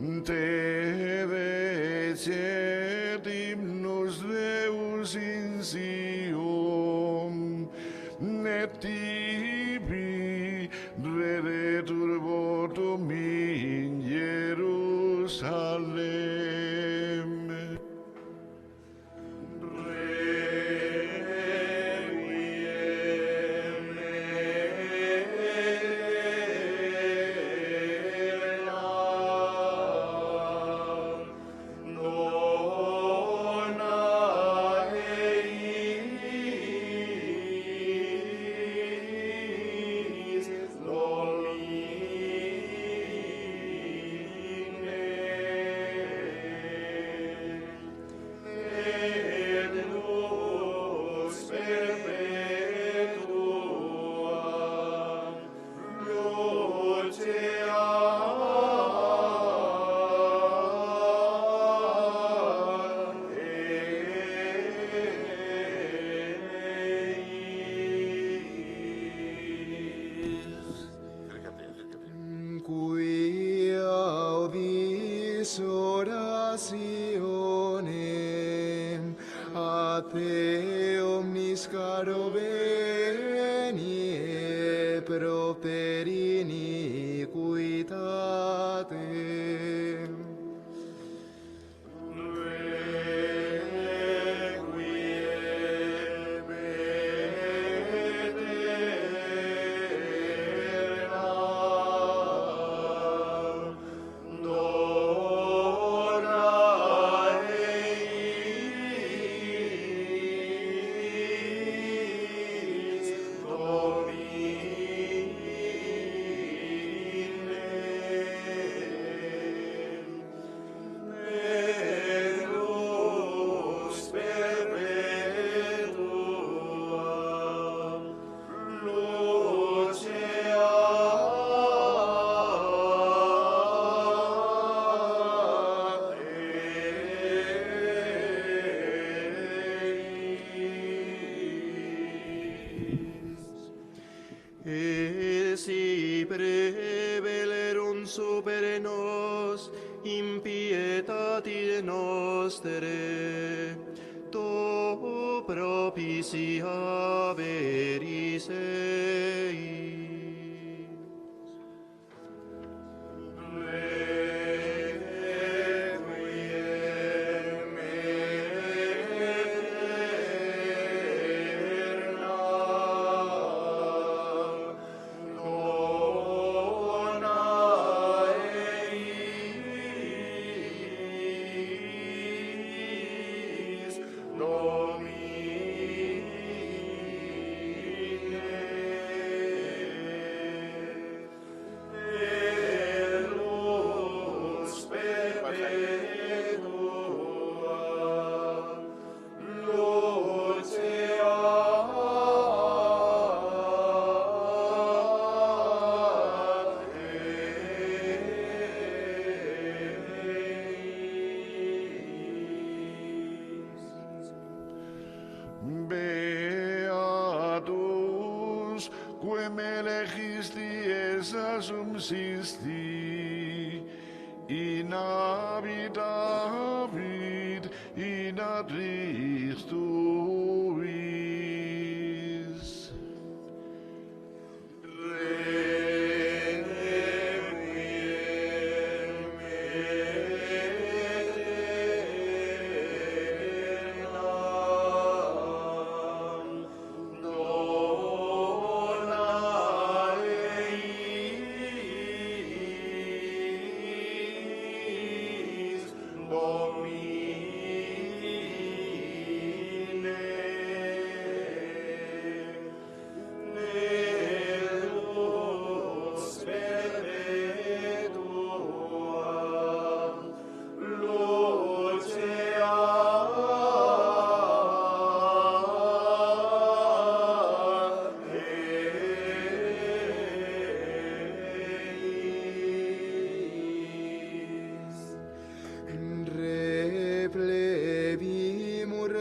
Te decet himnus Deus in Sion, et tibi redetur votum in Jerusalem. Qui audis orationem a te omnis caro veni e propter iniquitatem. Si prevalerunt super nos impietati nostre, to propicia veris eis. Beatus, quem elegisti essa subsisti, in habitavit in adris tuis.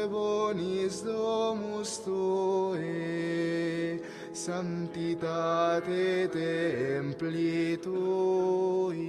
bonis domus Tue, sanctitate templi Tui.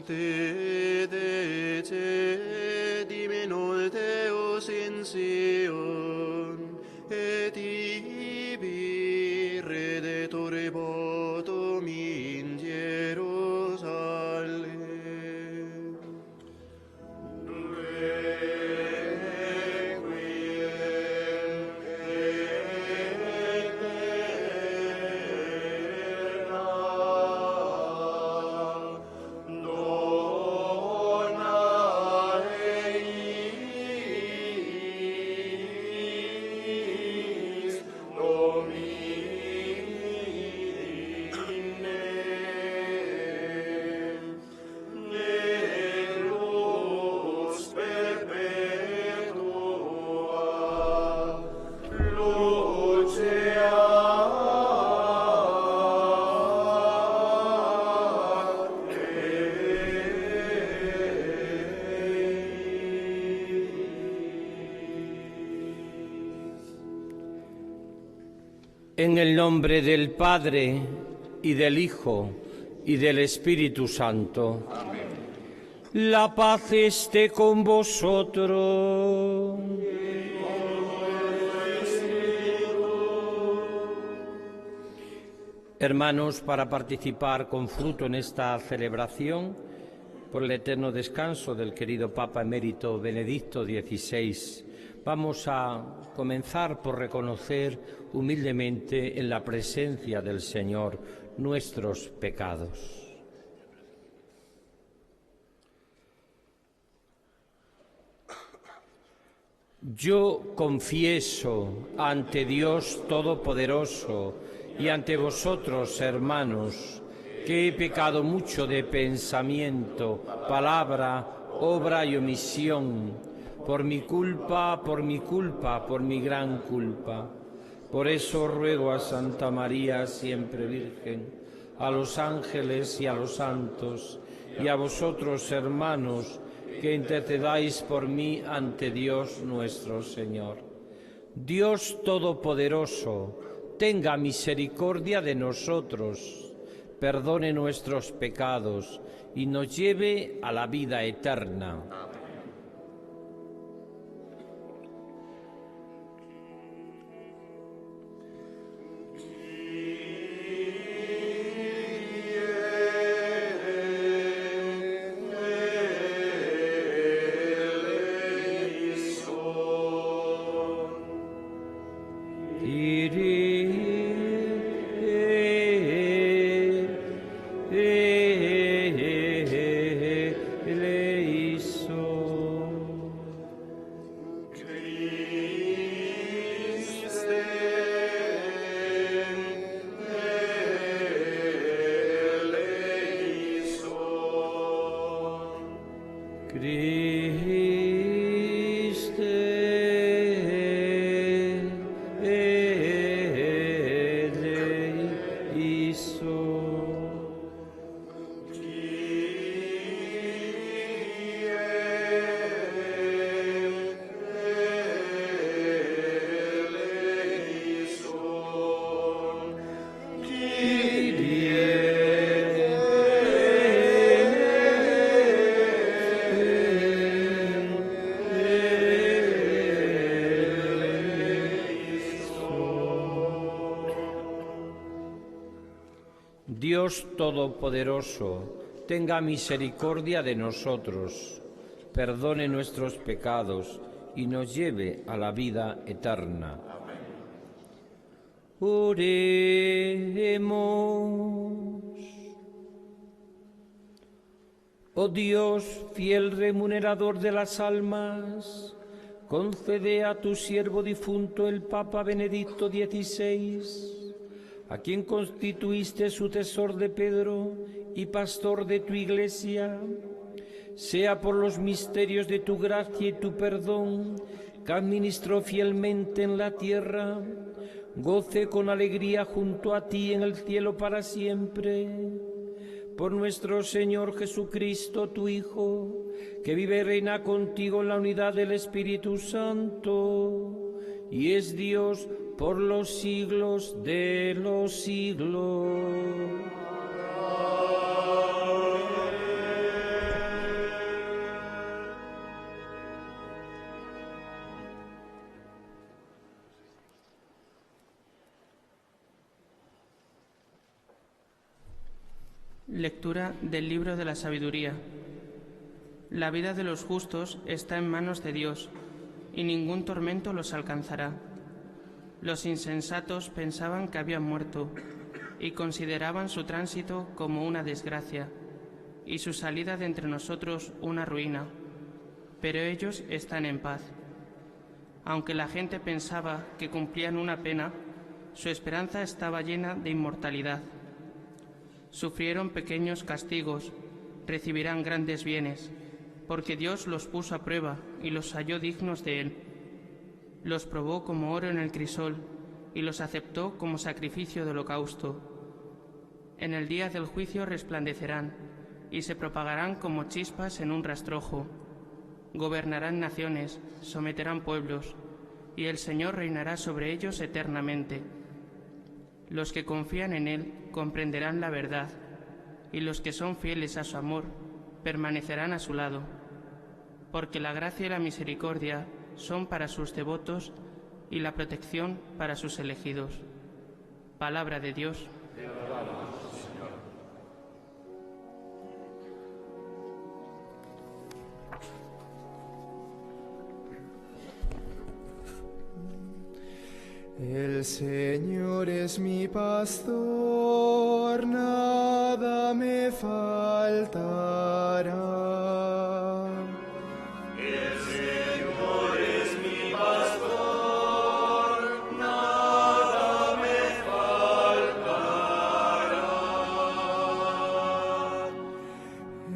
te dece diminul Deus in Sion, et ibi redetur votum in Jerusalem. En el nombre del Padre, y del Hijo, y del Espíritu Santo. Amén. La paz esté con vosotros. Hermanos, para participar con fruto en esta celebración, por el eterno descanso del querido Papa Emérito Benedicto XVI, vamos a comenzar por reconocer humildemente en la presencia del Señor nuestros pecados. Yo confieso ante Dios Todopoderoso y ante vosotros, hermanos, que he pecado mucho de pensamiento, palabra, obra y omisión, por mi culpa, por mi gran culpa. Por eso ruego a Santa María, siempre Virgen, a los ángeles y a los santos, y a vosotros, hermanos, que intercedáis por mí ante Dios nuestro Señor. Dios Todopoderoso, tenga misericordia de nosotros, perdone nuestros pecados y nos lleve a la vida eterna. Dios Todopoderoso, tenga misericordia de nosotros, perdone nuestros pecados y nos lleve a la vida eterna. Oremos. Oh Dios, fiel remunerador de las almas, concede a tu siervo difunto, el Papa Benedicto XVI, a quien constituiste sucesor de Pedro y pastor de tu Iglesia, sea por los misterios de tu gracia y tu perdón, que administró fielmente en la tierra, goce con alegría junto a ti en el cielo para siempre. Por nuestro Señor Jesucristo, tu Hijo, que vive y reina contigo en la unidad del Espíritu Santo, y es Dios por los siglos de los siglos. Lectura del libro de la sabiduría. La vida de los justos está en manos de Dios, y ningún tormento los alcanzará. Los insensatos pensaban que habían muerto, y consideraban su tránsito como una desgracia, y su salida de entre nosotros una ruina. Pero ellos están en paz. Aunque la gente pensaba que cumplían una pena, su esperanza estaba llena de inmortalidad. Sufrieron pequeños castigos, recibirán grandes bienes, porque Dios los puso a prueba y los halló dignos de él. Los probó como oro en el crisol y los aceptó como sacrificio de holocausto. En el día del juicio resplandecerán y se propagarán como chispas en un rastrojo. Gobernarán naciones, someterán pueblos, y el Señor reinará sobre ellos eternamente. Los que confían en Él comprenderán la verdad, y los que son fieles a su amor permanecerán a su lado, porque la gracia y la misericordia son para sus devotos y la protección para sus elegidos. Palabra de Dios. El Señor es mi pastor, nada me faltará. El Señor es mi pastor, nada me faltará.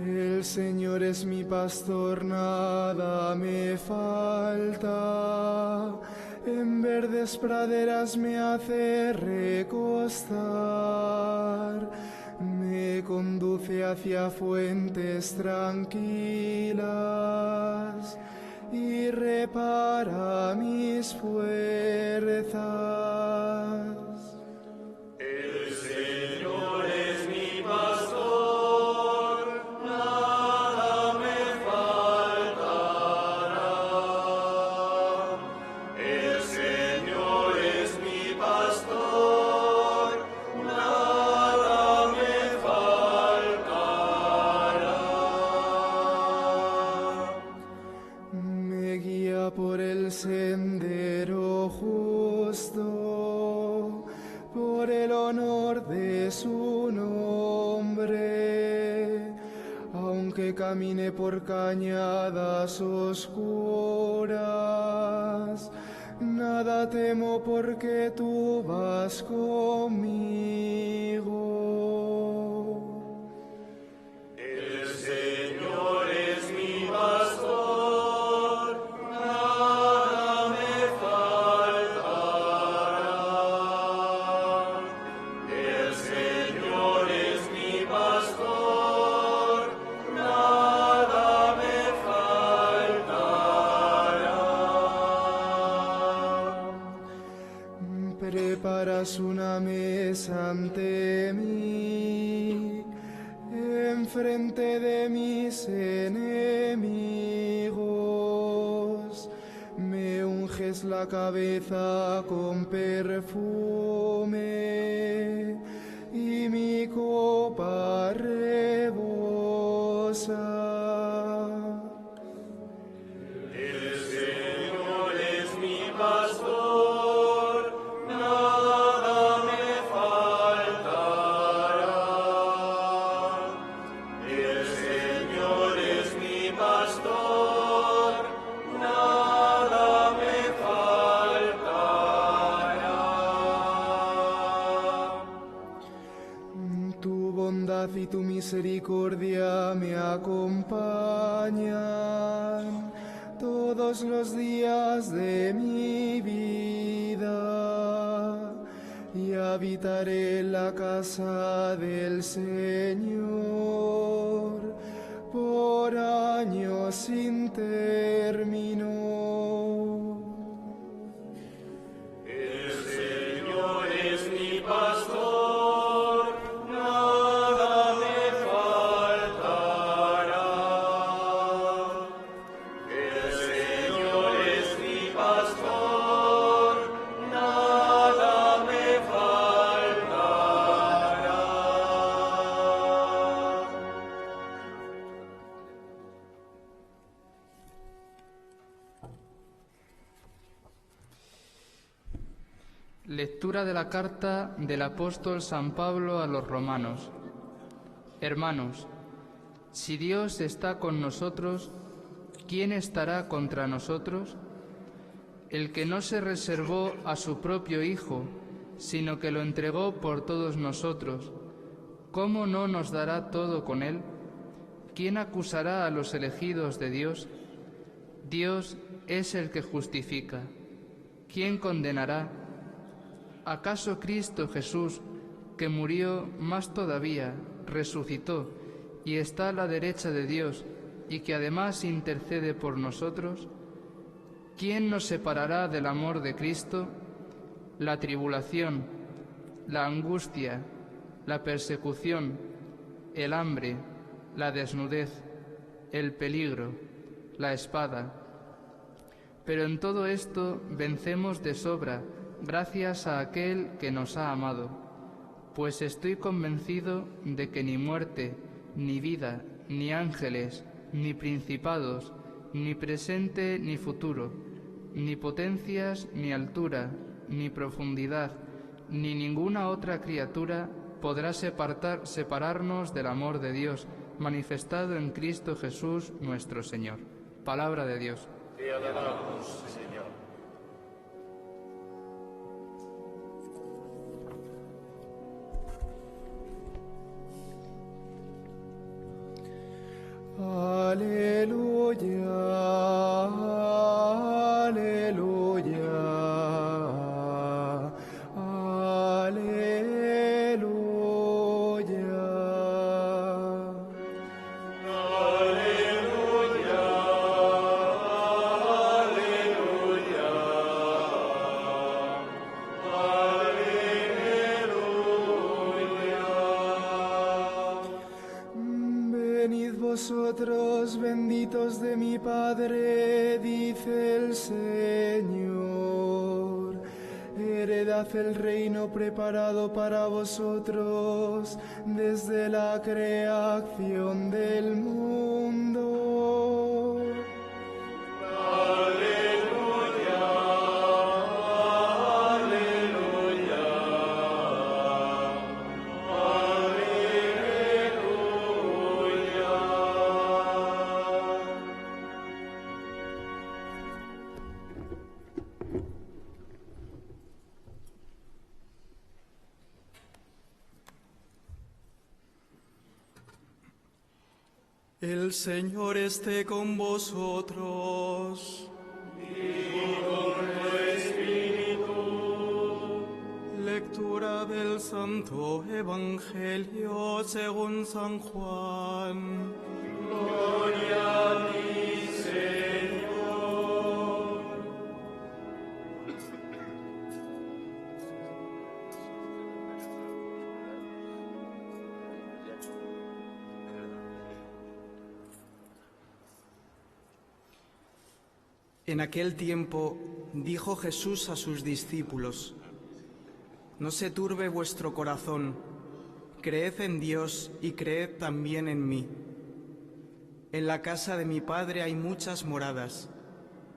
El Señor es mi pastor, nada me falta. En verdes praderas me hace recostar, me conduce hacia fuentes tranquilas y repara mis fuerzas. El Señor es mi pastor, nada me faltará. El Señor es mi pastor, nada me faltará. Me guía por el sendero justo, por el honor de su nombre. Aunque camine por cañadas oscuras, nada temo porque tú vas conmigo. El Señor es mi pastor, nada me faltará. El Señor es mi pastor, nada me faltará. Preparas una mesa ante mí, enfrente de mis enemigos. Me unges la cabeza con perfume y mi copa rebosa. El Señor es mi pastor, nada me faltará. El Señor es mi pastor, nada me faltará. Tu bondad y tu misericordia me acompañan todos los días de mi vida y habitaré en la casa del Señor por años sin término. El Señor es mi pastor, nada me faltará. El Señor es mi pastor, nada me faltará. Lectura de la carta del apóstol San Pablo a los romanos. Hermanos, si Dios está con nosotros, ¿quién estará contra nosotros? El que no se reservó a su propio Hijo, sino que lo entregó por todos nosotros, ¿cómo no nos dará todo con él? ¿Quién acusará a los elegidos de Dios? Dios es el que justifica. ¿Quién condenará? ¿Acaso Cristo Jesús, que murió, más todavía, resucitó y está a la derecha de Dios y que además intercede por nosotros? ¿Quién nos separará del amor de Cristo? La tribulación, la angustia, la persecución, el hambre, la desnudez, el peligro, la espada. Pero en todo esto vencemos de sobra, gracias a aquel que nos ha amado, pues estoy convencido de que ni muerte, ni vida, ni ángeles, ni principados, ni presente ni futuro, ni potencias, ni altura, ni profundidad, ni ninguna otra criatura podrá separarnos del amor de Dios, manifestado en Cristo Jesús nuestro Señor. Palabra de Dios. Te alabamos, Señor. Aleluya, aleluya, vosotros benditos de mi Padre, dice el Señor. Heredad el reino preparado para vosotros desde la creación del mundo. El Señor esté con vosotros. Y con tu espíritu. Lectura del Santo Evangelio según San Juan. Gloria a ti, Señor. En aquel tiempo dijo Jesús a sus discípulos: No se turbe vuestro corazón, creed en Dios y creed también en mí. En la casa de mi Padre hay muchas moradas,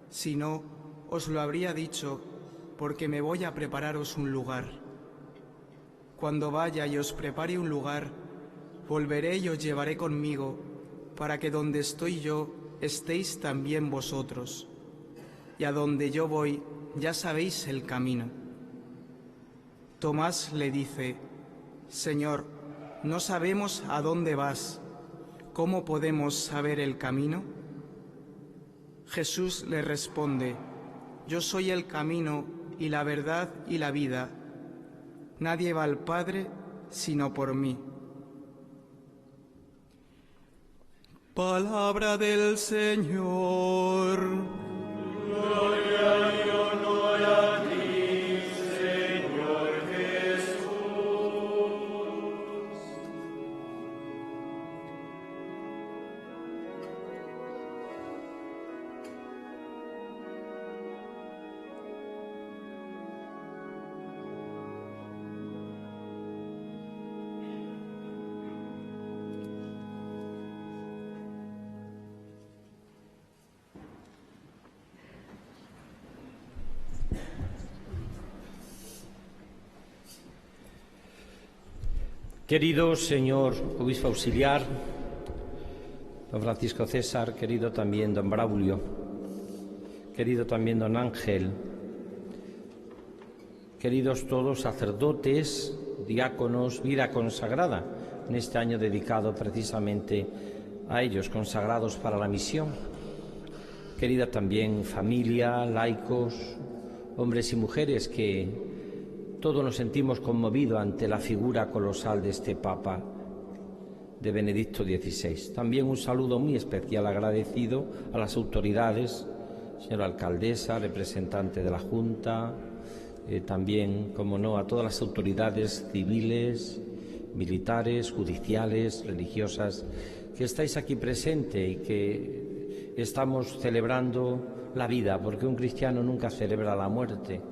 si no, os lo habría dicho, porque me voy a prepararos un lugar. Cuando vaya y os prepare un lugar, volveré y os llevaré conmigo, para que donde estoy yo estéis también vosotros. Y a donde yo voy, ya sabéis el camino. Tomás le dice: Señor, no sabemos a dónde vas. ¿Cómo podemos saber el camino? Jesús le responde: Yo soy el camino y la verdad y la vida. Nadie va al Padre sino por mí. Palabra del Señor. Gloria y honor a ti, Señor Jesús. Querido señor obispo auxiliar, don Francisco César, querido también don Braulio, querido también don Ángel, queridos todos sacerdotes, diáconos, vida consagrada, en este año dedicado precisamente a ellos, consagrados para la misión. Querida también familia, laicos, hombres y mujeres que todos nos sentimos conmovidos ante la figura colosal de este Papa, de Benedicto XVI. También un saludo muy especial agradecido a las autoridades, señora alcaldesa, representante de la Junta, también, como no, a todas las autoridades civiles, militares, judiciales, religiosas, que estáis aquí presentes y que estamos celebrando la vida, porque un cristiano nunca celebra la muerte.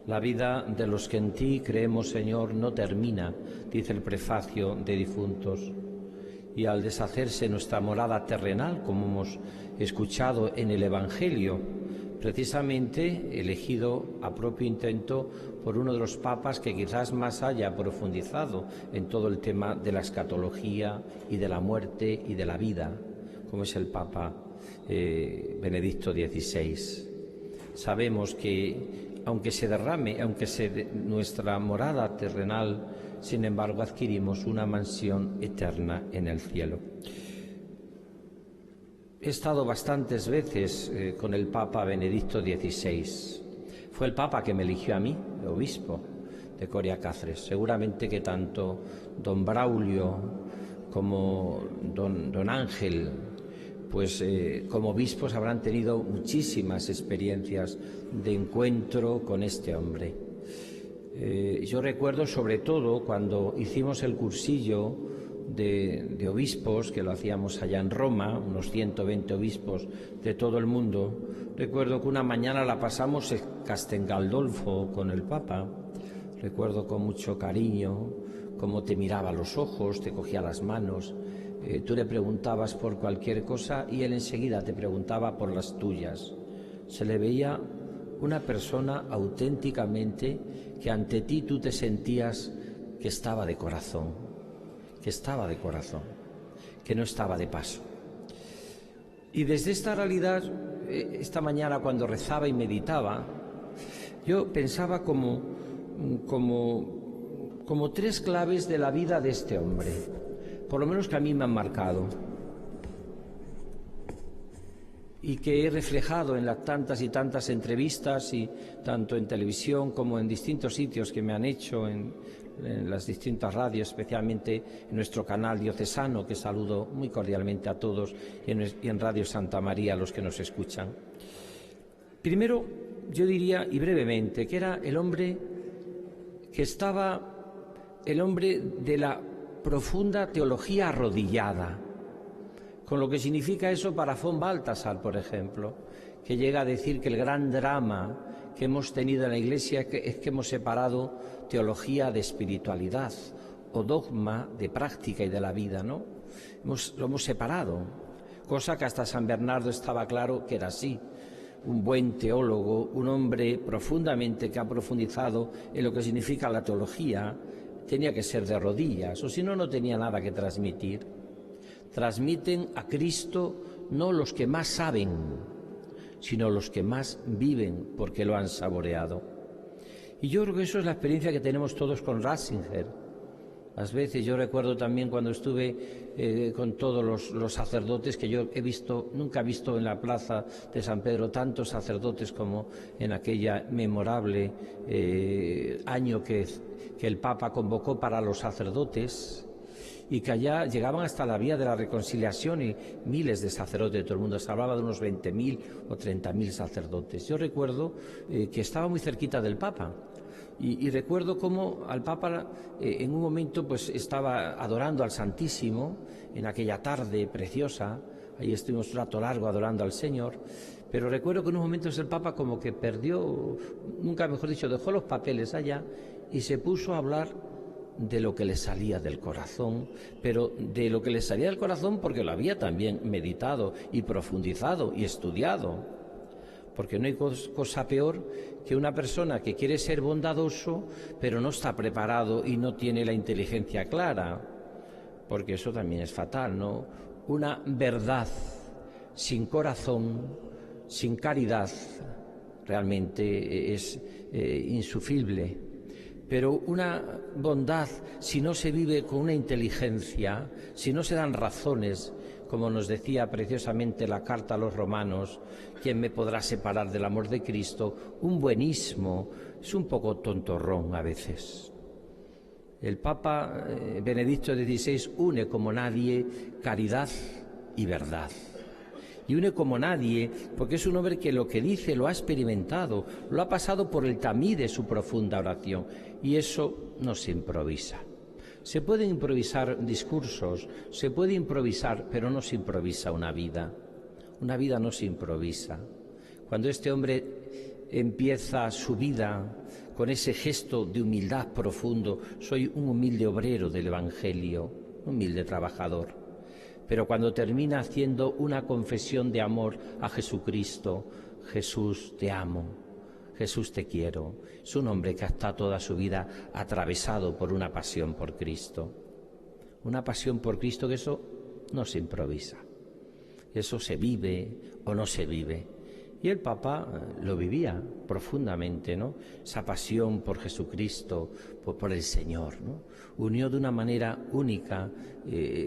La vida de los que en ti creemos, Señor, no termina, dice el prefacio de difuntos. Y al deshacerse nuestra morada terrenal, como hemos escuchado en el Evangelio, precisamente elegido a propio intento por uno de los papas que quizás más haya profundizado en todo el tema de la escatología y de la muerte y de la vida, como es el Papa Benedicto XVI. Sabemos que aunque se derrame, nuestra morada terrenal, sin embargo adquirimos una mansión eterna en el cielo. He estado bastantes veces con el Papa Benedicto XVI. Fue el Papa que me eligió a mí, obispo de Coria Cáceres. Seguramente que tanto don Braulio como don Ángel, pues como obispos habrán tenido muchísimas experiencias de encuentro con este hombre. Yo recuerdo sobre todo cuando hicimos el cursillo de obispos, que lo hacíamos allá en Roma, unos 120 obispos de todo el mundo. Recuerdo que una mañana la pasamos en Castel Gandolfo con el Papa. Recuerdo con mucho cariño cómo te miraba a los ojos, te cogía las manos. Tú le preguntabas por cualquier cosa y él enseguida te preguntaba por las tuyas. Se le veía una persona auténticamente que ante ti tú te sentías que estaba de corazón, que no estaba de paso. Y desde esta realidad, esta mañana cuando rezaba y meditaba, yo pensaba como tres claves de la vida de este hombre, por lo menos que a mí me han marcado y que he reflejado en las tantas y tantas entrevistas, y tanto en televisión como en distintos sitios que me han hecho en las distintas radios, especialmente en nuestro canal diocesano, que saludo muy cordialmente a todos, y en Radio Santa María a los que nos escuchan. Primero, yo diría, y brevemente, que era el hombre de la profunda teología arrodillada, con lo que significa eso para von Balthasar, por ejemplo, que llega a decir que el gran drama que hemos tenido en la Iglesia es que hemos separado teología de espiritualidad, o dogma de práctica y de la vida, ¿no? Lo hemos separado, cosa que hasta San Bernardo estaba claro que era así. Un buen teólogo, un hombre profundamente que ha profundizado en lo que significa la teología, tenía que ser de rodillas, o si no, no tenía nada que transmitir. Transmiten a Cristo no los que más saben, sino los que más viven porque lo han saboreado. Y yo creo que eso es la experiencia que tenemos todos con Ratzinger. Las veces yo recuerdo también cuando estuve con todos los sacerdotes que yo nunca he visto en la plaza de San Pedro tantos sacerdotes como en aquella memorable año que el Papa convocó para los sacerdotes, y que allá llegaban hasta la vía de la reconciliación y miles de sacerdotes de todo el mundo. Se hablaba de unos 20.000 o 30.000 sacerdotes. Yo recuerdo que estaba muy cerquita del Papa. Y recuerdo cómo al Papa en un momento pues estaba adorando al Santísimo en aquella tarde preciosa. Ahí estuvimos un rato largo adorando al Señor. Pero recuerdo que en unos momentos el Papa como que perdió, nunca mejor dicho, dejó los papeles allá y se puso a hablar de lo que le salía del corazón, pero de lo que le salía del corazón porque lo había también meditado y profundizado y estudiado. porque no hay cosa peor que una persona que quiere ser bondadoso, pero no está preparado y no tiene la inteligencia clara, porque eso también es fatal, ¿no? Una verdad sin corazón, sin caridad, realmente es insufrible. Pero una bondad, si no se vive con una inteligencia, si no se dan razones, como nos decía preciosamente la carta a los romanos, ¿quién me podrá separar del amor de Cristo? Un buenismo, es un poco tontorrón a veces. El Papa Benedicto XVI une como nadie caridad y verdad. Y une como nadie porque es un hombre que lo que dice lo ha experimentado, lo ha pasado por el tamiz de su profunda oración, y eso no se improvisa. Se pueden improvisar discursos, se puede improvisar, pero no se improvisa una vida. Una vida no se improvisa. Cuando este hombre empieza su vida con ese gesto de humildad profundo, soy un humilde obrero del Evangelio, un humilde trabajador. Pero cuando termina haciendo una confesión de amor a Jesucristo, Jesús, te amo, Jesús, te quiero. Es un hombre que ha estado toda su vida atravesado por una pasión por Cristo. Una pasión por Cristo, que eso no se improvisa. Eso se vive o no se vive. Y el Papa lo vivía profundamente, ¿no? Esa pasión por Jesucristo, por el Señor, ¿no? Unió de una manera única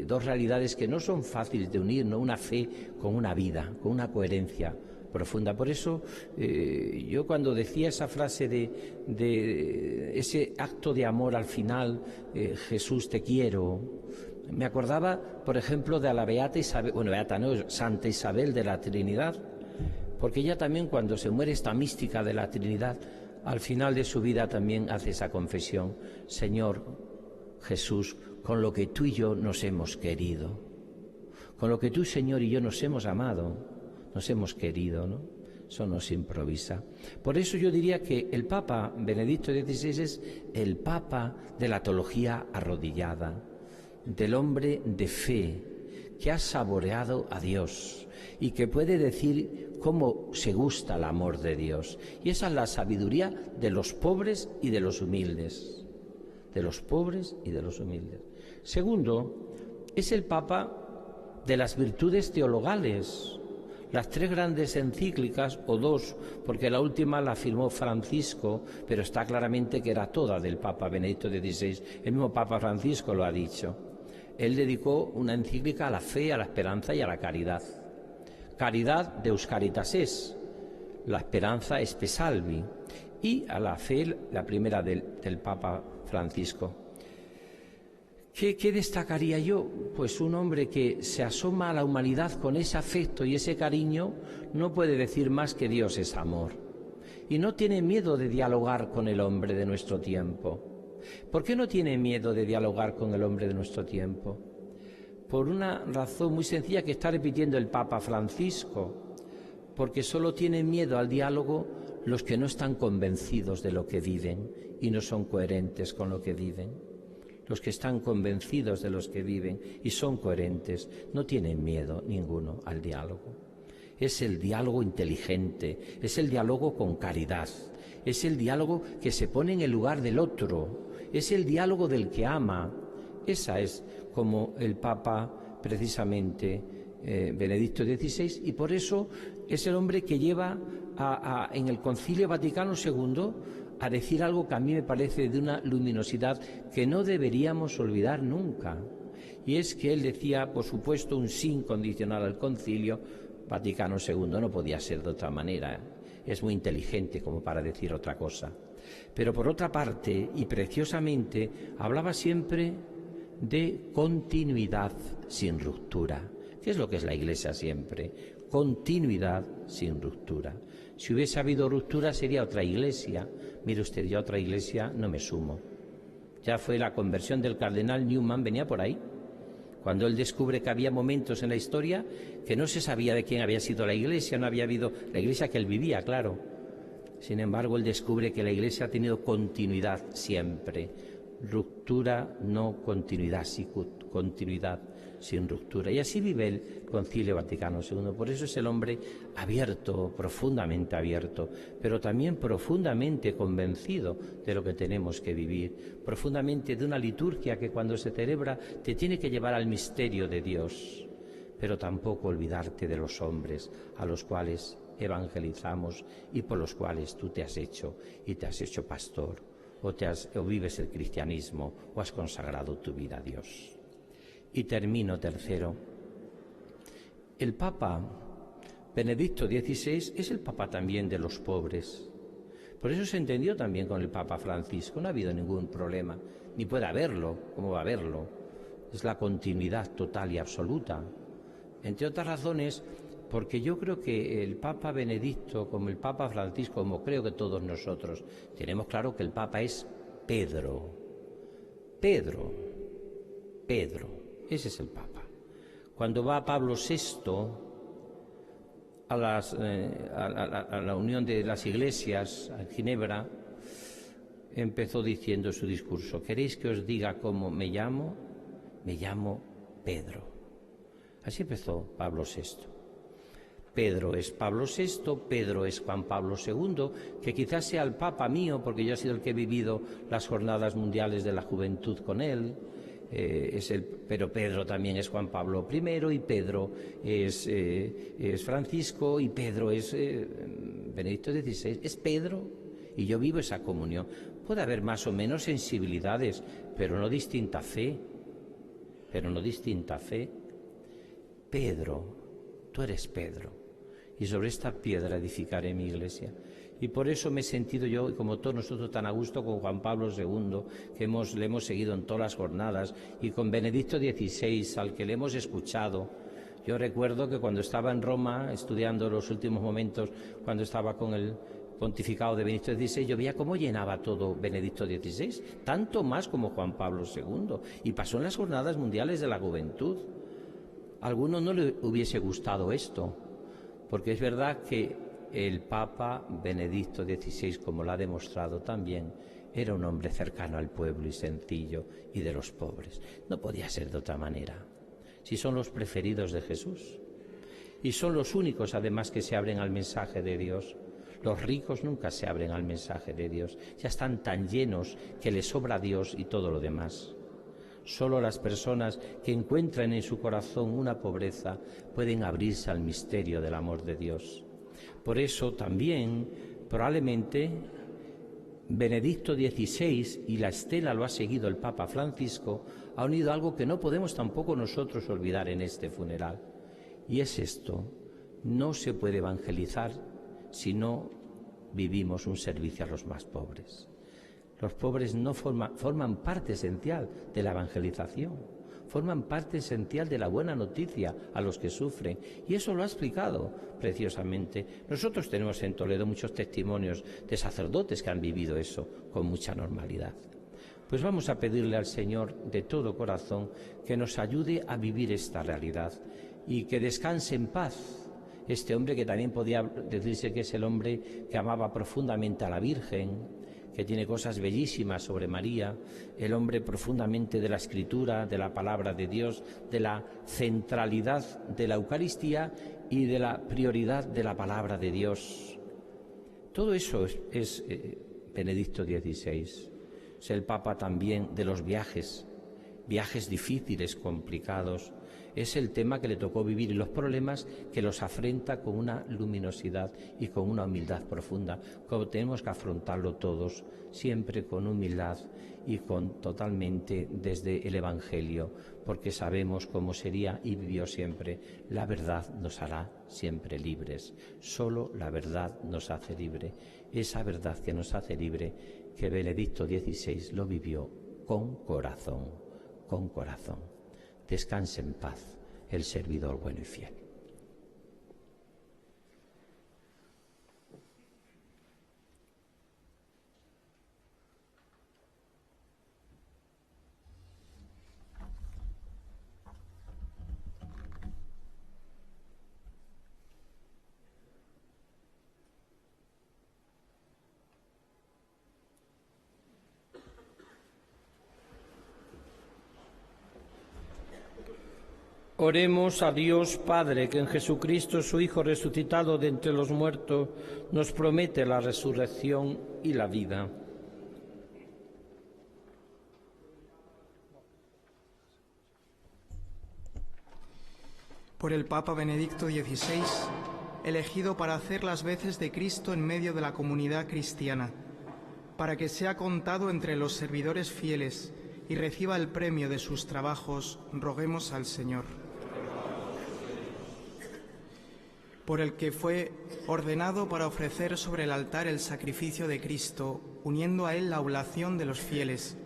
dos realidades que no son fáciles de unir, ¿no? Una fe con una vida, con una coherencia profunda. Por eso yo cuando decía esa frase de ese acto de amor al final, Jesús, te quiero, me acordaba, por ejemplo, de a la beata Isabel, bueno, beata no, Santa Isabel de la Trinidad, porque ella también, cuando se muere esta mística de la Trinidad, al final de su vida también hace esa confesión: Señor Jesús, con lo que tú y yo nos hemos querido, con lo que tú, Señor, y yo nos hemos amado, nos hemos querido, ¿no? Eso no se improvisa. Por eso yo diría que el Papa Benedicto XVI es el Papa de la teología arrodillada, del hombre de fe, que ha saboreado a Dios y que puede decir cómo se gusta el amor de Dios. Y esa es la sabiduría de los pobres y de los humildes. De los pobres y de los humildes. Segundo, es el Papa de las virtudes teologales. Las tres grandes encíclicas, o dos, porque la última la firmó Francisco, pero está claramente que era toda del Papa Benedicto XVI. El mismo Papa Francisco lo ha dicho. Él dedicó una encíclica a la fe, a la esperanza y a la caridad. Caridad, Deus Caritas es, la esperanza, Spe Salvi, y a la fe, la primera del Papa Francisco. ¿Qué destacaría yo? Pues un hombre que se asoma a la humanidad con ese afecto y ese cariño, no puede decir más que Dios es amor. Y no tiene miedo de dialogar con el hombre de nuestro tiempo. ¿Por qué no tiene miedo de dialogar con el hombre de nuestro tiempo? Por una razón muy sencilla que está repitiendo el Papa Francisco, porque solo tienen miedo al diálogo los que no están convencidos de lo que viven y no son coherentes con lo que viven. Los que están convencidos de los que viven y son coherentes no tienen miedo ninguno al diálogo. Es el diálogo inteligente, es el diálogo con caridad, es el diálogo que se pone en el lugar del otro, es el diálogo del que ama. Esa es como el Papa, precisamente, Benedicto XVI, y por eso es el hombre que lleva en el Concilio Vaticano II a decir algo que a mí me parece de una luminosidad que no deberíamos olvidar nunca. Y es que él decía, por supuesto, un sí incondicional al Concilio Vaticano II, no podía ser de otra manera, es muy inteligente como para decir otra cosa. Pero por otra parte, y preciosamente, hablaba siempre de continuidad sin ruptura. ¿Qué es lo que es la Iglesia siempre? Continuidad sin ruptura. Si hubiese habido ruptura sería otra iglesia. Mire usted, yo a otra iglesia no me sumo. Ya fue la conversión del cardenal Newman, venía por ahí, cuando él descubre que había momentos en la historia que no se sabía de quién había sido la iglesia, no había habido la iglesia que él vivía, claro. Sin embargo, él descubre que la iglesia ha tenido continuidad siempre. Ruptura, no continuidad, sí continuidad. sin ruptura. Y así vive el Concilio Vaticano II. Por eso es el hombre abierto, profundamente abierto, pero también profundamente convencido de lo que tenemos que vivir, profundamente de una liturgia que cuando se celebra te tiene que llevar al misterio de Dios, pero tampoco olvidarte de los hombres a los cuales evangelizamos y por los cuales tú te has hecho pastor, o vives el cristianismo, o has consagrado tu vida a Dios. Y termino, tercero. El Papa Benedicto XVI es el Papa también de los pobres. Por eso se entendió también con el Papa Francisco. No ha habido ningún problema, ni puede haberlo. ¿Cómo va a haberlo? Es la continuidad total y absoluta. Entre otras razones, porque yo creo que el Papa Benedicto, como el Papa Francisco, como creo que todos nosotros, tenemos claro que el Papa es Pedro. Pedro, ese es el Papa. Cuando va Pablo VI a la unión de las iglesias en Ginebra, empezó diciendo su discurso: ¿queréis que os diga cómo me llamo? Me llamo Pedro. Así empezó Pablo VI. Pedro es Pablo VI, Pedro es Juan Pablo II, que quizás sea el Papa mío, porque yo he sido el que he vivido las Jornadas Mundiales de la Juventud con él, pero Pedro también es Juan Pablo I, y Pedro es Francisco, y Pedro es Benedicto XVI, es Pedro, y yo vivo esa comunión. Puede haber más o menos sensibilidades, pero no distinta fe, Pedro, tú eres Pedro, y sobre esta piedra edificaré mi iglesia. Y por eso me he sentido yo, como todos nosotros, tan a gusto con Juan Pablo II, que le hemos seguido en todas las jornadas, y con Benedicto XVI, al que le hemos escuchado. Yo recuerdo que cuando estaba en Roma, estudiando los últimos momentos, cuando estaba con el pontificado de Benedicto XVI, yo veía cómo llenaba todo Benedicto XVI, tanto más como Juan Pablo II, y pasó en las Jornadas Mundiales de la Juventud. A alguno no le hubiese gustado esto, porque es verdad que el Papa Benedicto XVI, como lo ha demostrado también, era un hombre cercano al pueblo y sencillo y de los pobres. No podía ser de otra manera. Si son los preferidos de Jesús y son los únicos además que se abren al mensaje de Dios. Los ricos nunca se abren al mensaje de Dios, ya están tan llenos que les sobra Dios y todo lo demás. Solo las personas que encuentran en su corazón una pobreza pueden abrirse al misterio del amor de Dios. Por eso también, probablemente, Benedicto XVI, y la estela lo ha seguido el Papa Francisco, ha unido algo que no podemos tampoco nosotros olvidar en este funeral. Y es esto: no se puede evangelizar si no vivimos un servicio a los más pobres. Los pobres no forman parte esencial de la evangelización, forman parte esencial de la buena noticia a los que sufren, y eso lo ha explicado preciosamente. Nosotros tenemos en Toledo muchos testimonios de sacerdotes que han vivido eso con mucha normalidad. Pues vamos a pedirle al Señor de todo corazón que nos ayude a vivir esta realidad y que descanse en paz este hombre, que también podía decirse que es el hombre que amaba profundamente a la Virgen, que tiene cosas bellísimas sobre María, el hombre profundamente de la Escritura, de la palabra de Dios, de la centralidad de la Eucaristía y de la prioridad de la palabra de Dios. Todo eso es Benedicto XVI. Es el Papa también de los viajes difíciles, complicados. Es el tema que le tocó vivir y los problemas que los afrenta con una luminosidad y con una humildad profunda, como tenemos que afrontarlo todos, siempre con humildad y totalmente desde el Evangelio, porque sabemos cómo sería y vivió siempre. La verdad nos hará siempre libres, solo la verdad nos hace libre. Esa verdad que nos hace libre, que Benedicto XVI lo vivió con corazón. Descanse en paz el servidor bueno y fiel. Oremos a Dios Padre, que en Jesucristo, su Hijo resucitado de entre los muertos, nos promete la resurrección y la vida. Por el Papa Benedicto XVI, elegido para hacer las veces de Cristo en medio de la comunidad cristiana, para que sea contado entre los servidores fieles y reciba el premio de sus trabajos, roguemos al Señor. Por el que fue ordenado para ofrecer sobre el altar el sacrificio de Cristo, uniendo a él la oblación de los fieles,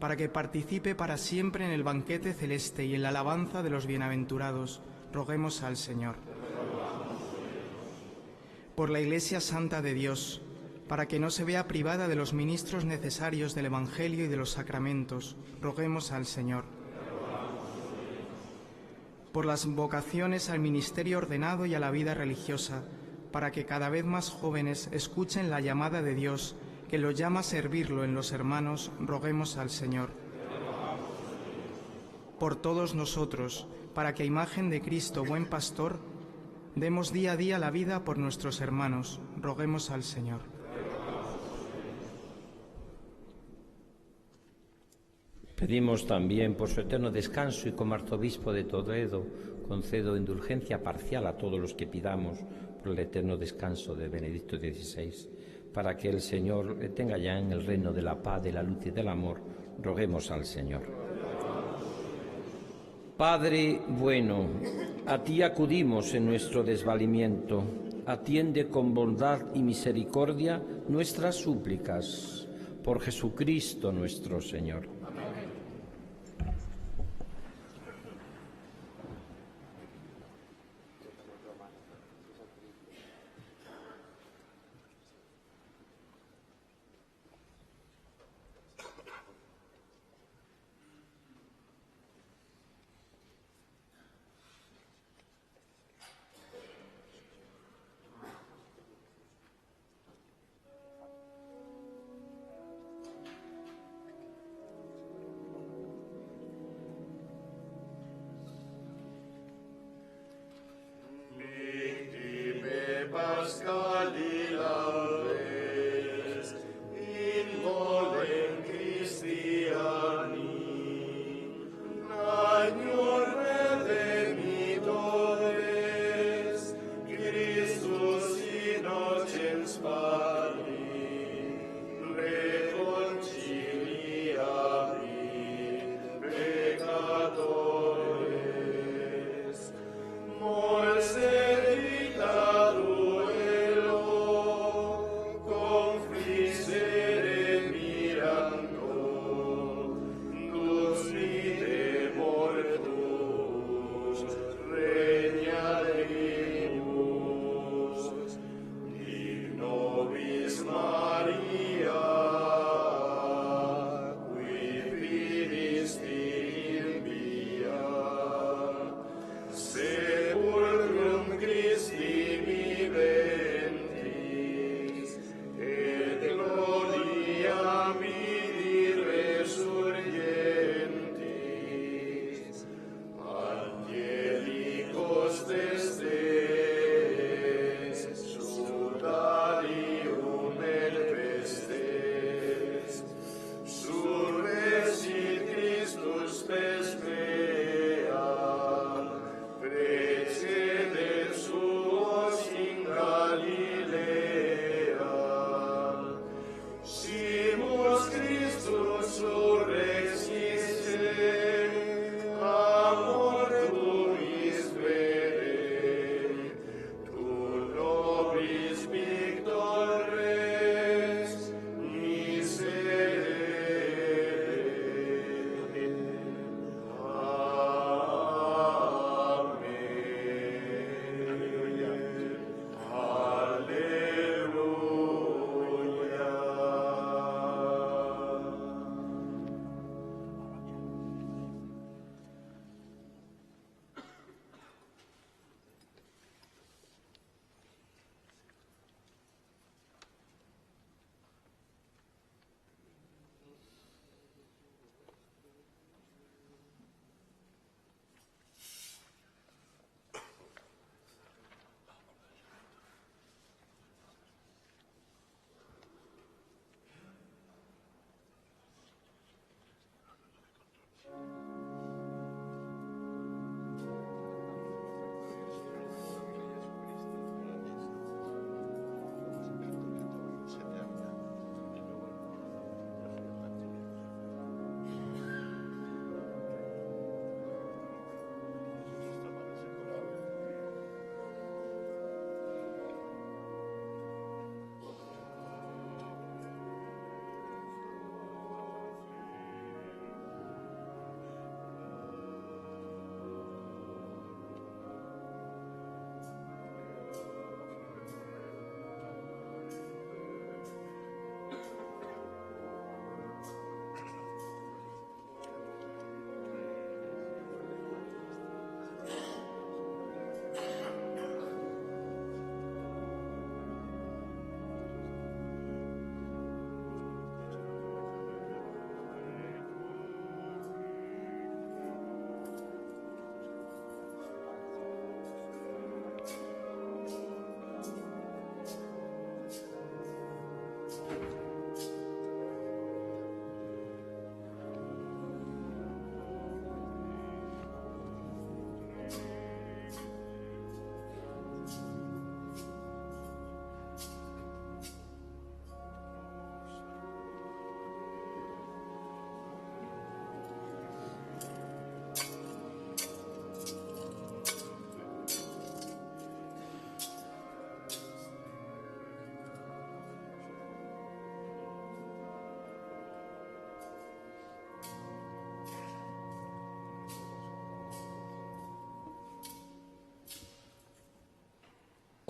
para que participe para siempre en el banquete celeste y en la alabanza de los bienaventurados, roguemos al Señor. Por la Iglesia Santa de Dios, para que no se vea privada de los ministros necesarios del Evangelio y de los sacramentos, roguemos al Señor. Por las vocaciones al ministerio ordenado y a la vida religiosa, para que cada vez más jóvenes escuchen la llamada de Dios, que los llama a servirlo en los hermanos, roguemos al Señor. Por todos nosotros, para que a imagen de Cristo, buen pastor, demos día a día la vida por nuestros hermanos, roguemos al Señor. Pedimos también por su eterno descanso y como arzobispo de Toledo, concedo indulgencia parcial a todos los que pidamos por el eterno descanso de Benedicto XVI, para que el Señor le tenga ya en el reino de la paz, de la luz y del amor, roguemos al Señor. Padre bueno, a ti acudimos en nuestro desvalimiento, atiende con bondad y misericordia nuestras súplicas, por Jesucristo nuestro Señor.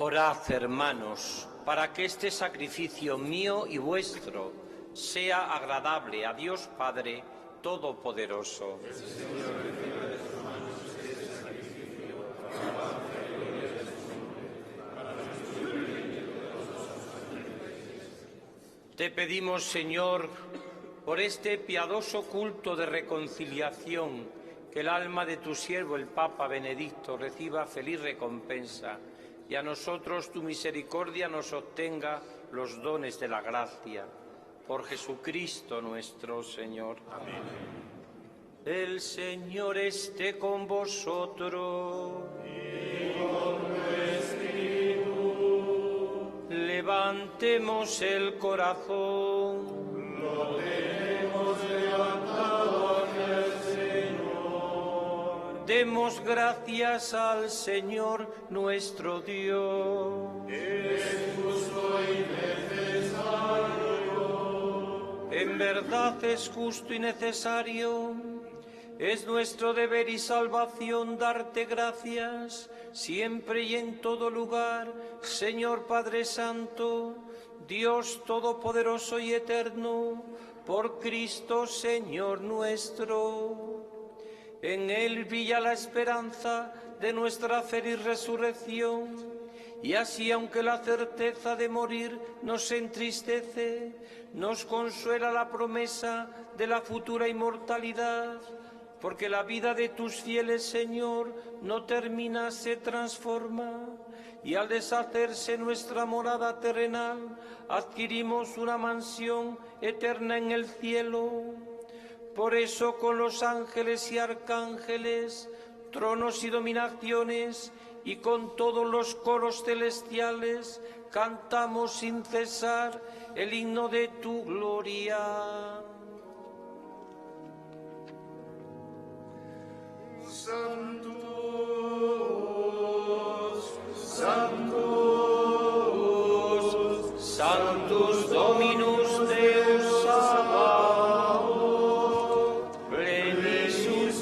Orad, hermanos, para que este sacrificio mío y vuestro sea agradable a Dios Padre Todopoderoso. Te pedimos, Señor, por este piadoso culto de reconciliación, que el alma de tu siervo, el Papa Benedicto, reciba feliz recompensa, y a nosotros tu misericordia nos obtenga los dones de la gracia. Por Jesucristo nuestro Señor. Amén. El Señor esté con vosotros. Y con tu espíritu. Levantemos el corazón. Lo tenemos levantado hacia el Señor. Demos gracias al Señor nuestro Dios. Es justo y necesario. En verdad es justo y necesario. Es nuestro deber y salvación darte gracias, siempre y en todo lugar, Señor Padre Santo, Dios Todopoderoso y Eterno, por Cristo Señor nuestro. En Él brilla la esperanza de nuestra feliz resurrección, y así, aunque la certeza de morir nos entristece, nos consuela la promesa de la futura inmortalidad, porque la vida de tus fieles, Señor, no termina, se transforma, y al deshacerse nuestra morada terrenal, adquirimos una mansión eterna en el cielo. Por eso, con los ángeles y arcángeles, tronos y dominaciones, y con todos los coros celestiales, cantamos sin cesar el himno de tu gloria. Santos, Santos, Sanctus Dominus Deus Sabaoth, plenius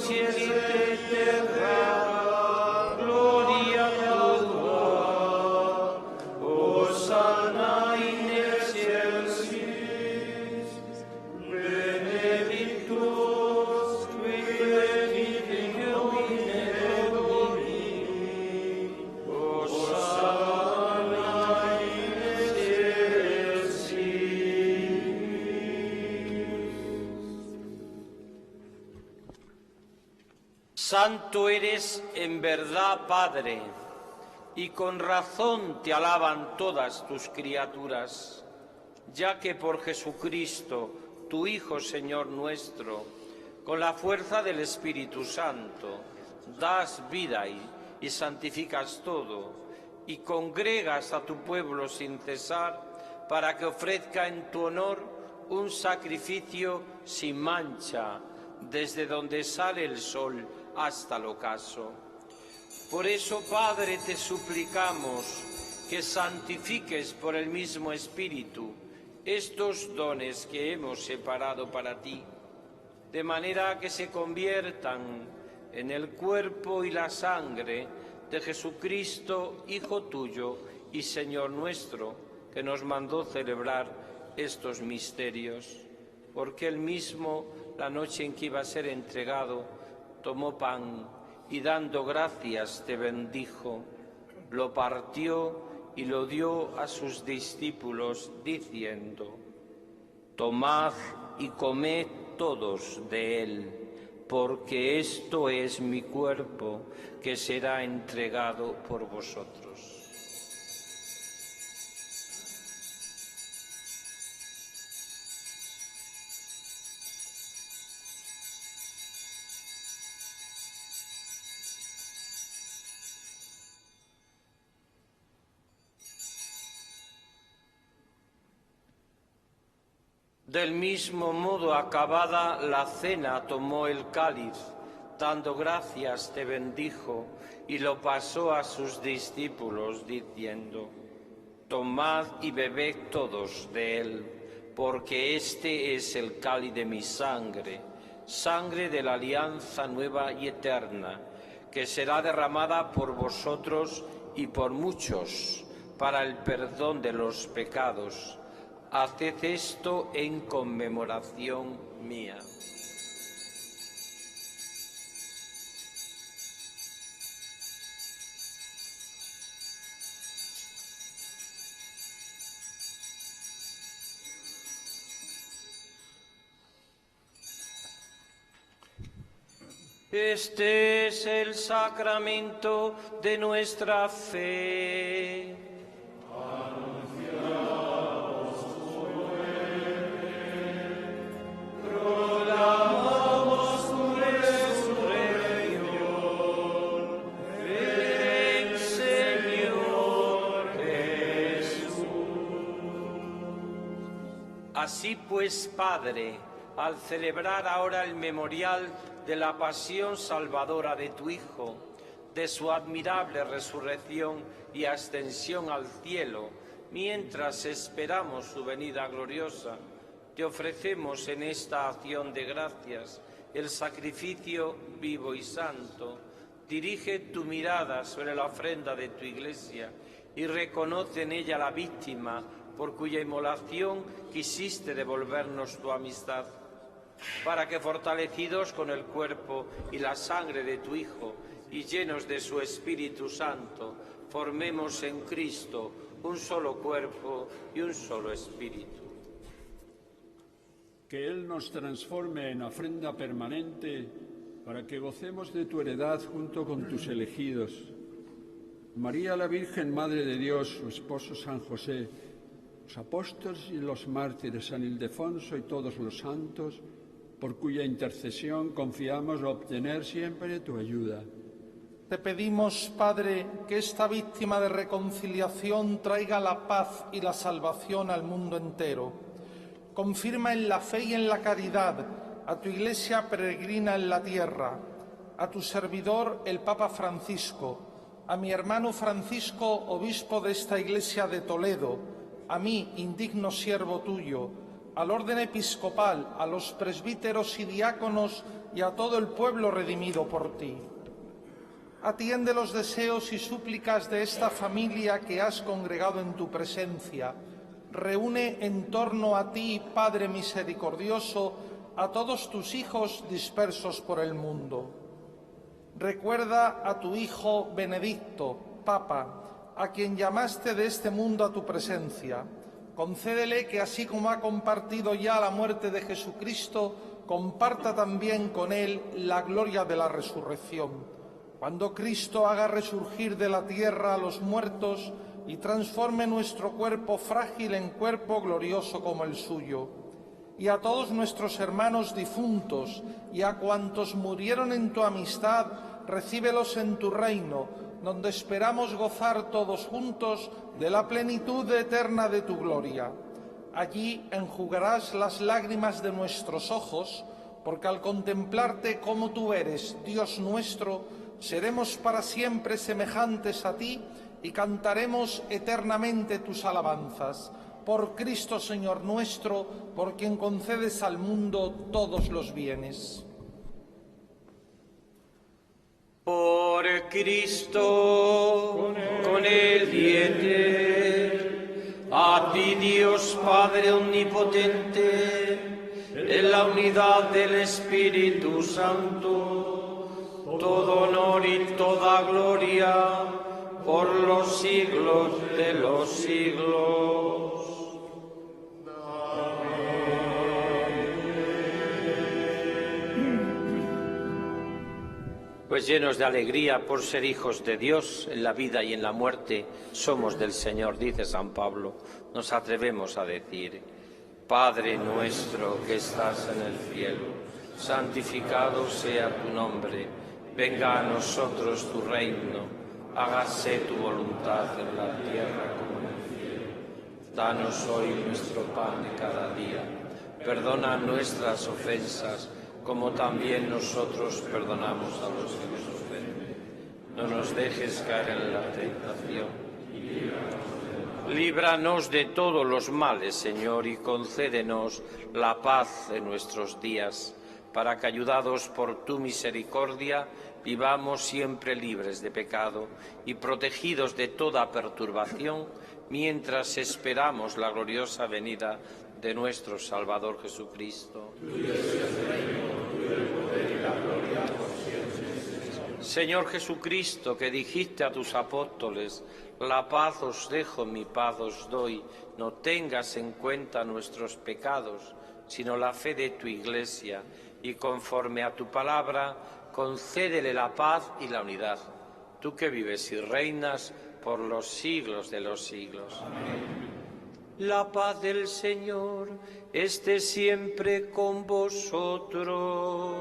cieli et terra, gloria tua, Hosanna in excelsis, benedictus qui venit in nomine Domini, Hosanna in Santo eres en verdad, Padre, y con razón te alaban todas tus criaturas, ya que por Jesucristo, tu Hijo, Señor nuestro, con la fuerza del Espíritu Santo, das vida y santificas todo, y congregas a tu pueblo sin cesar, para que ofrezca en tu honor un sacrificio sin mancha, desde donde sale el sol hasta el ocaso. Por eso, Padre, te suplicamos que santifiques por el mismo Espíritu estos dones que hemos separado para ti, de manera que se conviertan en el cuerpo y la sangre de Jesucristo, Hijo tuyo y Señor nuestro, que nos mandó celebrar estos misterios, porque Él mismo, la noche en que iba a ser entregado, tomó pan y dando gracias te bendijo, lo partió y lo dio a sus discípulos diciendo: tomad y comed todos de él, porque esto es mi cuerpo que será entregado por vosotros. Del mismo modo, acabada la cena, tomó el cáliz, dando gracias te bendijo y lo pasó a sus discípulos diciendo: tomad y bebed todos de él, porque este es el cáliz de mi sangre, sangre de la alianza nueva y eterna, que será derramada por vosotros y por muchos para el perdón de los pecados. Haced esto en conmemoración mía. Este es el sacramento de nuestra fe. Anunciamos tu muerte, proclamamos tu resurrección. Ven, Señor Jesús. Así pues, Padre, al celebrar ahora el memorial de la pasión salvadora de tu Hijo, de su admirable resurrección y ascensión al cielo, mientras esperamos su venida gloriosa, te ofrecemos en esta acción de gracias el sacrificio vivo y santo. Dirige tu mirada sobre la ofrenda de tu Iglesia y reconoce en ella la víctima por cuya inmolación quisiste devolvernos tu amistad, para que, fortalecidos con el cuerpo y la sangre de tu Hijo y llenos de su Espíritu Santo, formemos en Cristo un solo cuerpo y un solo espíritu. Que Él nos transforme en ofrenda permanente para que gocemos de tu heredad junto con tus elegidos. María la Virgen, Madre de Dios, su esposo San José, los apóstoles y los mártires, San Ildefonso y todos los santos, por cuya intercesión confiamos obtener siempre tu ayuda. Te pedimos, Padre, que esta víctima de reconciliación traiga la paz y la salvación al mundo entero. Confirma en la fe y en la caridad a tu Iglesia peregrina en la tierra, a tu servidor, el Papa Francisco, a mi hermano Francisco, obispo de esta Iglesia de Toledo, a mí, indigno siervo tuyo, al orden episcopal, a los presbíteros y diáconos y a todo el pueblo redimido por ti. Atiende los deseos y súplicas de esta familia que has congregado en tu presencia. Reúne en torno a ti, Padre misericordioso, a todos tus hijos dispersos por el mundo. Recuerda a tu Hijo Benedicto, Papa, a quien llamaste de este mundo a tu presencia. Concédele que, así como ha compartido ya la muerte de Jesucristo, comparta también con él la gloria de la resurrección. Cuando Cristo haga resurgir de la tierra a los muertos y transforme nuestro cuerpo frágil en cuerpo glorioso como el suyo. Y a todos nuestros hermanos difuntos y a cuantos murieron en tu amistad, recíbelos en tu reino, donde esperamos gozar todos juntos de la plenitud eterna de tu gloria. Allí enjugarás las lágrimas de nuestros ojos, porque al contemplarte como tú eres, Dios nuestro, seremos para siempre semejantes a ti y cantaremos eternamente tus alabanzas. Por Cristo Señor nuestro, por quien concedes al mundo todos los bienes. Por Cristo, con Él y en Él, a ti Dios Padre omnipotente, en la unidad del Espíritu Santo, todo honor y toda gloria, por los siglos de los siglos. Pues llenos de alegría por ser hijos de Dios en la vida y en la muerte, somos del Señor, dice San Pablo. Nos atrevemos a decir: Padre nuestro que estás en el cielo, santificado sea tu nombre, venga a nosotros tu reino, hágase tu voluntad en la tierra como en el cielo. Danos hoy nuestro pan de cada día, perdona nuestras ofensas, como también nosotros perdonamos a los que nos ofenden. No nos dejes caer en la tentación. Líbranos de todos los males, Señor, y concédenos la paz en nuestros días, para que, ayudados por tu misericordia, vivamos siempre libres de pecado y protegidos de toda perturbación, mientras esperamos la gloriosa venida de nuestro Salvador Jesucristo. Señor Jesucristo, que dijiste a tus apóstoles: la paz os dejo, mi paz os doy, no tengas en cuenta nuestros pecados, sino la fe de tu Iglesia, y conforme a tu palabra, concédele la paz y la unidad. Tú que vives y reinas por los siglos de los siglos. Amén. La paz del Señor esté siempre con vosotros.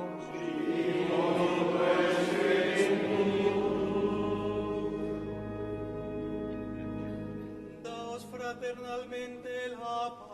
Daos fraternalmente la paz.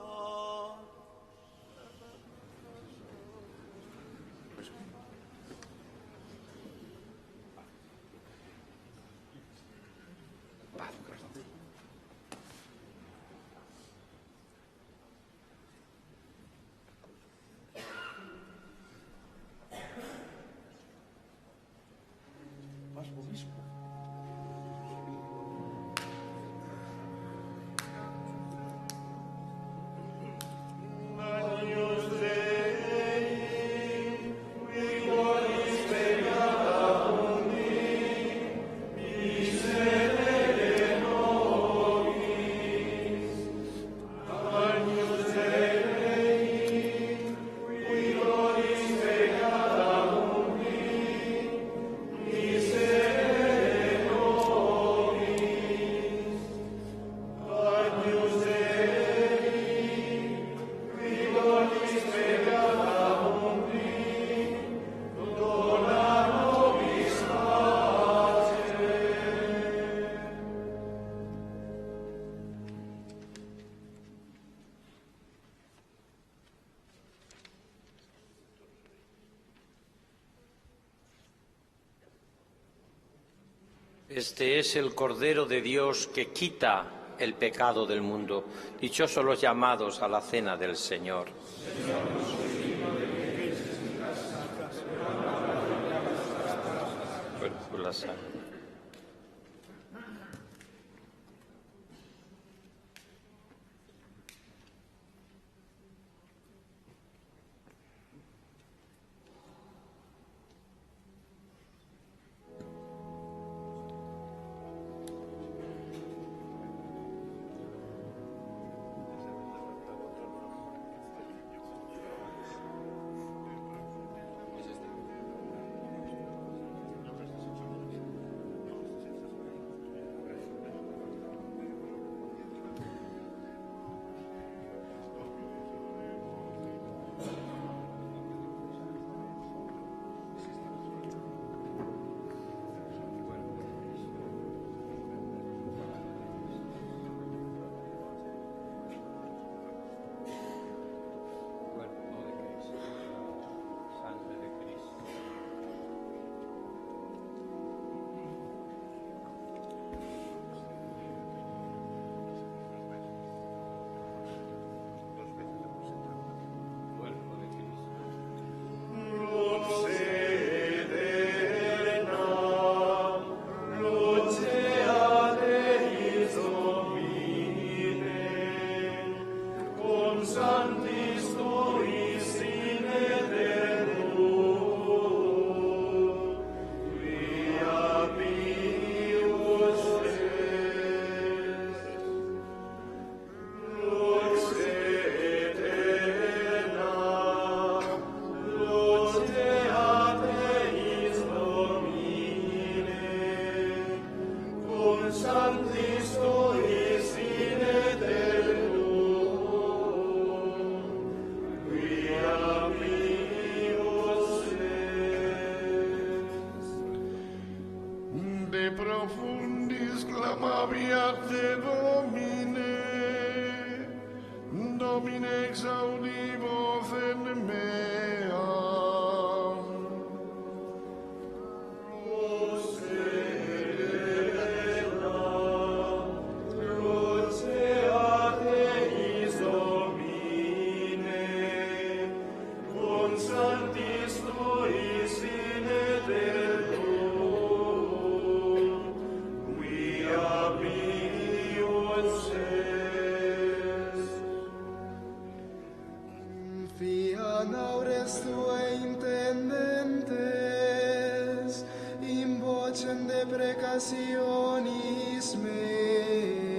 Este es el Cordero de Dios que quita el pecado del mundo. Dichosos los llamados a la cena del Señor. Por la sangre. Sanctis tuis in eterno tue intendentes, in vocem deprecationis mei.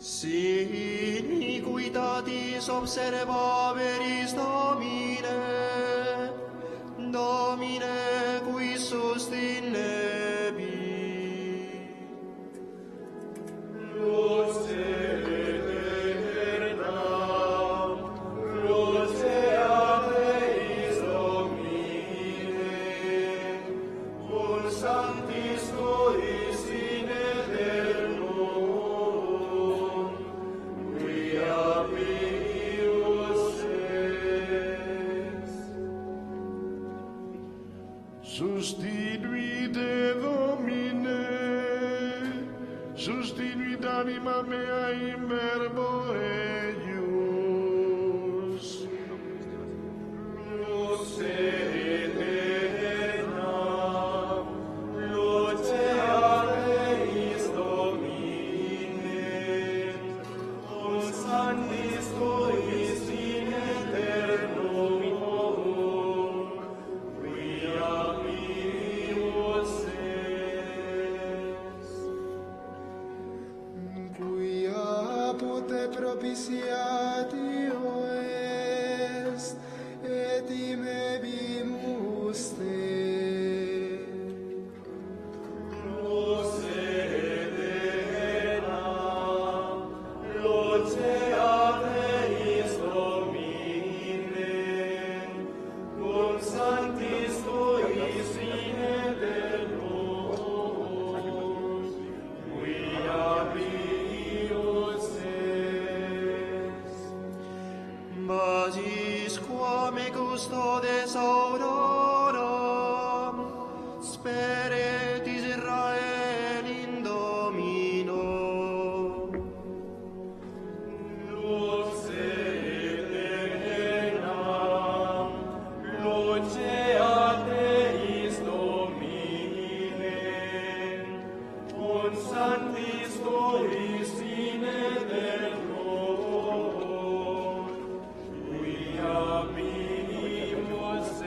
Si iniquitatis observaveris Domine, Domine qui sustinebi. Luce aeternam, luce Deis Domine, cum sanctis tuis in aeternum, quia pius es. Sustinuite Domine, sustinuit anima mea in verbo eius. Luce aeternam, luce Deis Domine, cum sanctis tuis in aeternum, quia pius es. Quia apud propitiatio est, et imebimus te. Luce aeternam, luce Deis Domine, cum sanctis tuis in aeternum, quia pius es. Magis quam custodes auroram, speret Israel in Domino. Luce aeternam, luce Deis Domine, cum sanctis tuis in aeternum, quia pius es.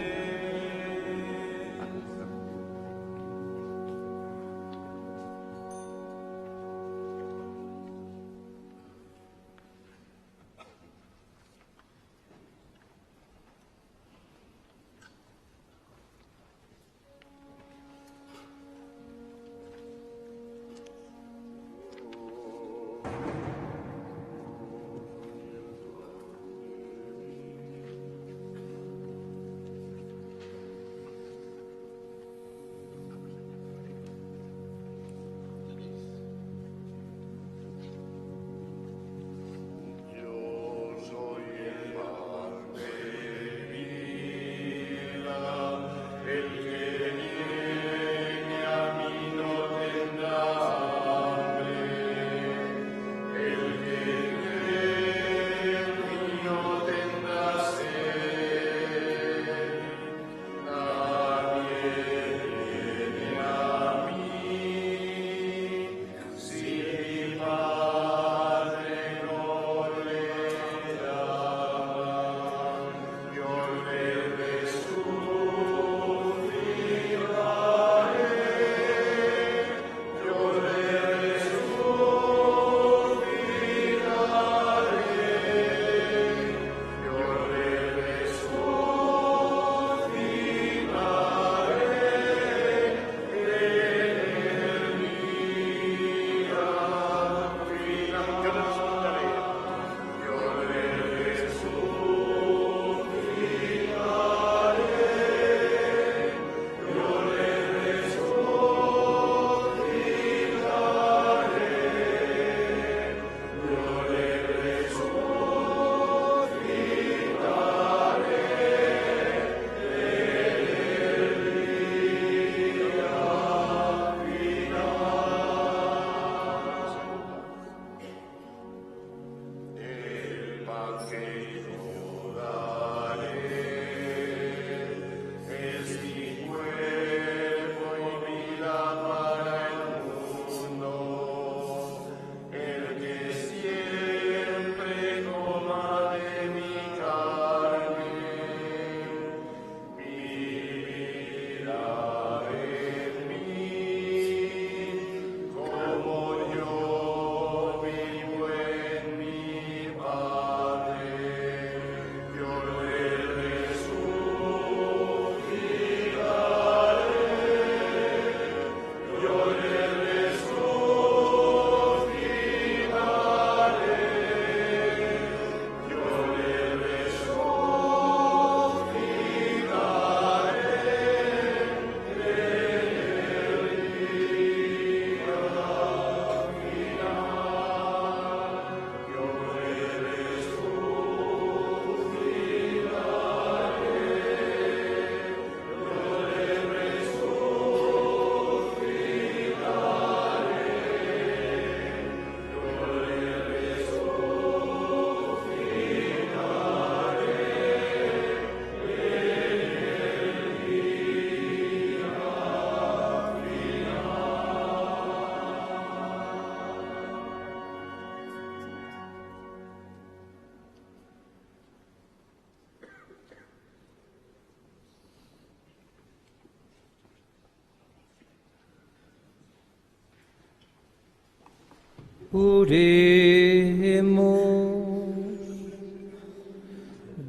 Oremos.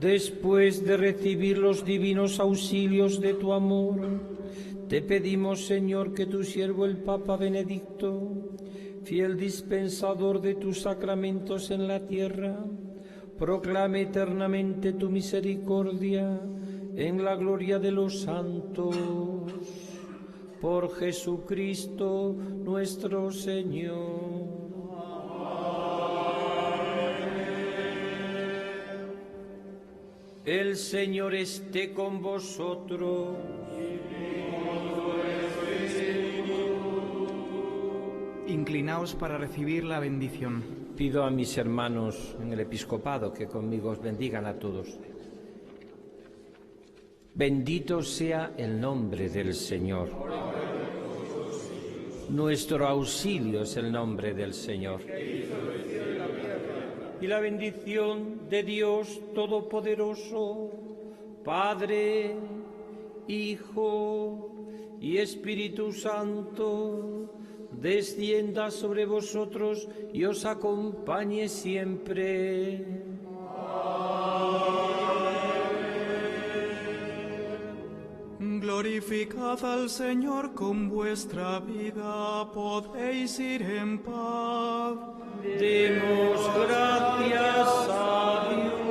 Después de recibir los divinos auxilios de tu amor, te pedimos, Señor, que tu siervo el Papa Benedicto, fiel dispensador de tus sacramentos en la tierra, proclame eternamente tu misericordia en la gloria de los santos. Por Jesucristo nuestro Señor. El Señor esté con vosotros. Inclinaos para recibir la bendición. Pido a mis hermanos en el episcopado que conmigo os bendigan a todos. Bendito sea el nombre del Señor. Nuestro auxilio es el nombre del Señor. Y la bendición de Dios Todopoderoso, Padre, Hijo y Espíritu Santo, descienda sobre vosotros y os acompañe siempre. Glorificad al Señor con vuestra vida, podéis ir en paz. Demos gracias a Dios.